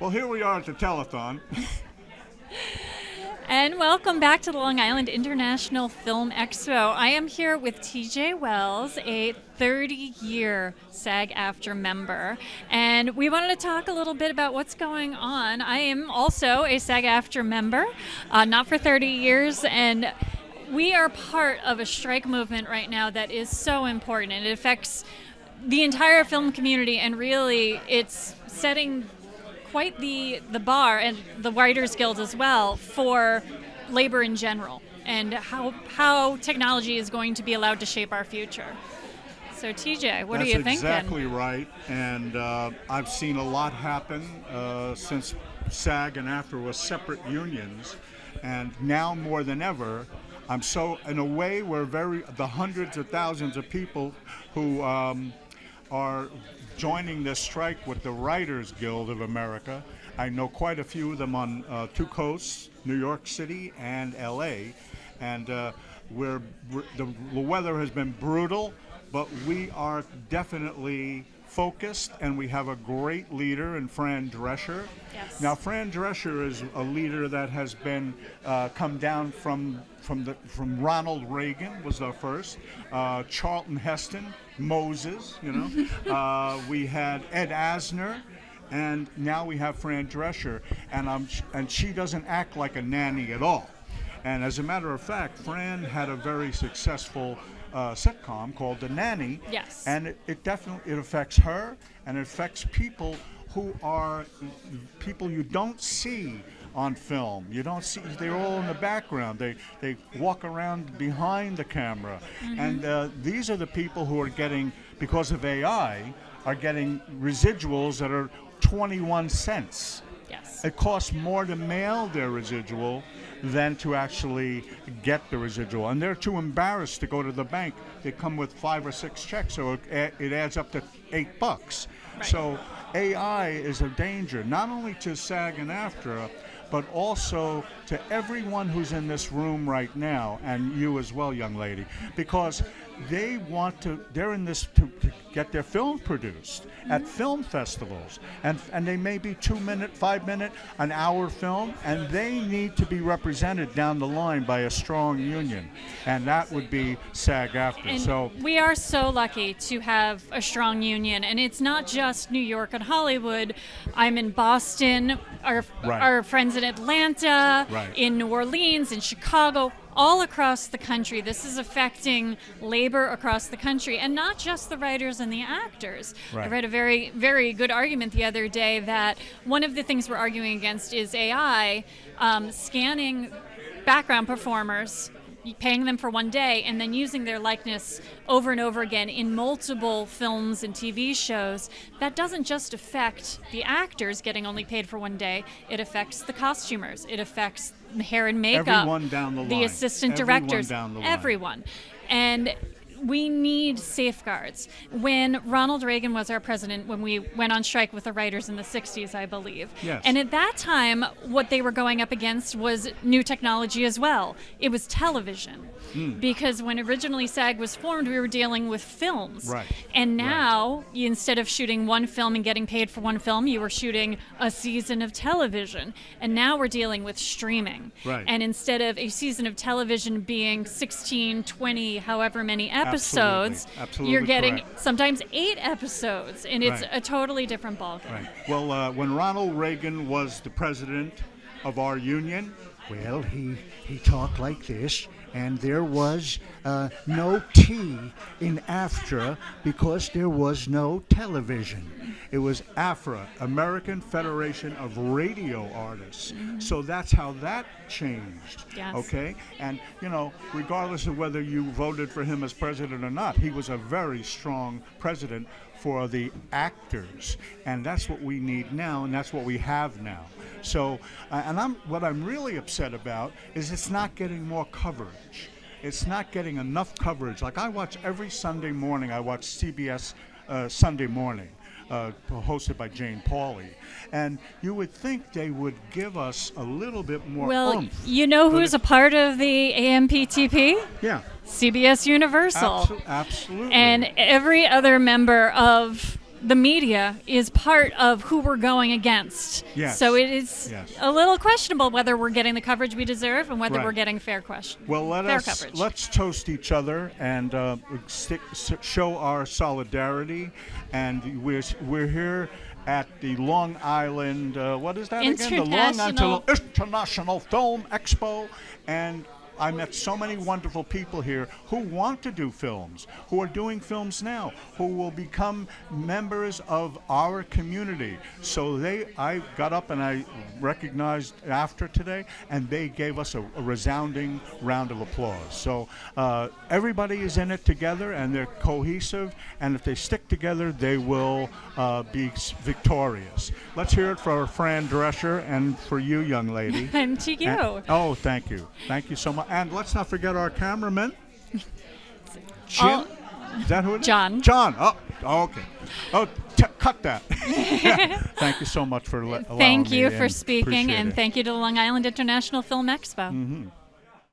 Well, here we are at the telethon. And welcome back to the Long Island International Film Expo. I am here with TJ Wells, a 30-year SAG AFTRA member, and we wanted to talk a little bit about what's going on. I am also a SAG AFTRA member, not for 30 years, and we are part of a strike movement right now that is so important, and it affects the entire film community, and really it's setting quite the bar, and the Writers Guild as well, for labor in general and how technology is going to be allowed to shape our future. So TJ, what are you thinking? That's exactly right, and I've seen a lot happen since SAG and AFTRA were separate unions, and now more than ever, in a way, the hundreds of thousands of people who are joining this strike with the Writers Guild of America. I know quite a few of them on two coasts, New York City and LA, and the weather has been brutal, but we are definitely focused, and we have a great leader in Fran Drescher. Yes. Now, Fran Drescher is a leader that has been come down from Ronald Reagan was our first, Charlton Heston, Moses, we had Ed Asner, and now we have Fran Drescher, and she doesn't act like a nanny at all. And as a matter of fact, Fran had a very successful sitcom called The Nanny. Yes. And it definitely affects her, and it affects people who are people you don't see on film. You don't see, they're all in the background. They walk around behind the camera. Mm-hmm. And these are the people who are getting, because of AI, are getting residuals that are 21 cents. Yes. It costs more to mail their residual than to actually get the residual. And they're too embarrassed to go to the bank. They come with 5 or 6 checks, so it adds up to $8. Right. So AI is a danger, not only to SAG and AFTRA, but also to everyone who's in this room right now, and you as well, young lady, because they're in this to get their film produced at film festivals, and they may be 2-minute, 5-minute, an hour film, and they need to be represented down the line by a strong union, and that would be SAG AFTRA. And so we are so lucky to have a strong union, and it's not just New York and Hollywood. I'm in Boston, our friends in Atlanta, Right. in New Orleans, in Chicago, all across the country. This is affecting labor across the country, and not just the writers and the actors. Right. I read a very, very good argument the other day that one of the things we're arguing against is AI scanning background performers, paying them for one day, and then using their likeness over and over again in multiple films and TV shows. That doesn't just affect the actors getting only paid for one day, it affects the costumers, it affects hair and makeup, everyone down the line, the assistant everyone directors, down the line. everyone. And we need safeguards. When Ronald Reagan was our president, when we went on strike with the writers in the 60s, I believe. Yes. And at that time, what they were going up against was new technology as well. It was television. Because when originally SAG was formed, we were dealing with films. Right. And now, instead of shooting one film and getting paid for one film, you were shooting a season of television. And now we're dealing with streaming. Right. And instead of a season of television being 16, 20, however many episodes, Absolutely you're getting correct. sometimes 8 episodes, and it's Right. a totally different ballgame. Right. Well, when Ronald Reagan was the president of our union, Well, he talked like this, and there was no T in AFTRA because there was no television. it was AFRA, American Federation of Radio Artists. So that's how that changed. Yes. Okay? And, regardless of whether you voted for him as president or not, he was a very strong president for the actors. And that's what we need now, and that's what we have now. So, what I'm really upset about is it's not getting more coverage. It's not getting enough coverage. Like I watch every Sunday morning, I watch CBS Sunday Morning, hosted by Jane Pauley. And you would think they would give us a little bit more oomph. You know who's a part of the AMPTP? Yeah. CBS Universal. Absolutely. And every other member of the media is part of who we're going against. Yes. So it is Yes. a little questionable whether we're getting the coverage we deserve and whether Right. we're getting fair question. Well, fair coverage. let's toast each other and show our solidarity. And we're here at the Long Island. What is that again? The Long Island International Film Expo. And I met so many wonderful people here who want to do films, who are doing films now, who will become members of our community. So I got up and I recognized AFTRA today, and they gave us a resounding round of applause. So everybody is in it together, and they're cohesive, and if they stick together, they will be victorious. Let's hear it for Fran Drescher and for you, young lady. And to you. Oh, thank you. Thank you so much. And let's not forget our cameraman, Jim. Is that who it is? John. John. Oh, okay. Oh, cut that. Thank you so much for allowing me. Thank you for and speaking, appreciate and it. thank you to the Long Island International Film Expo. Mhm.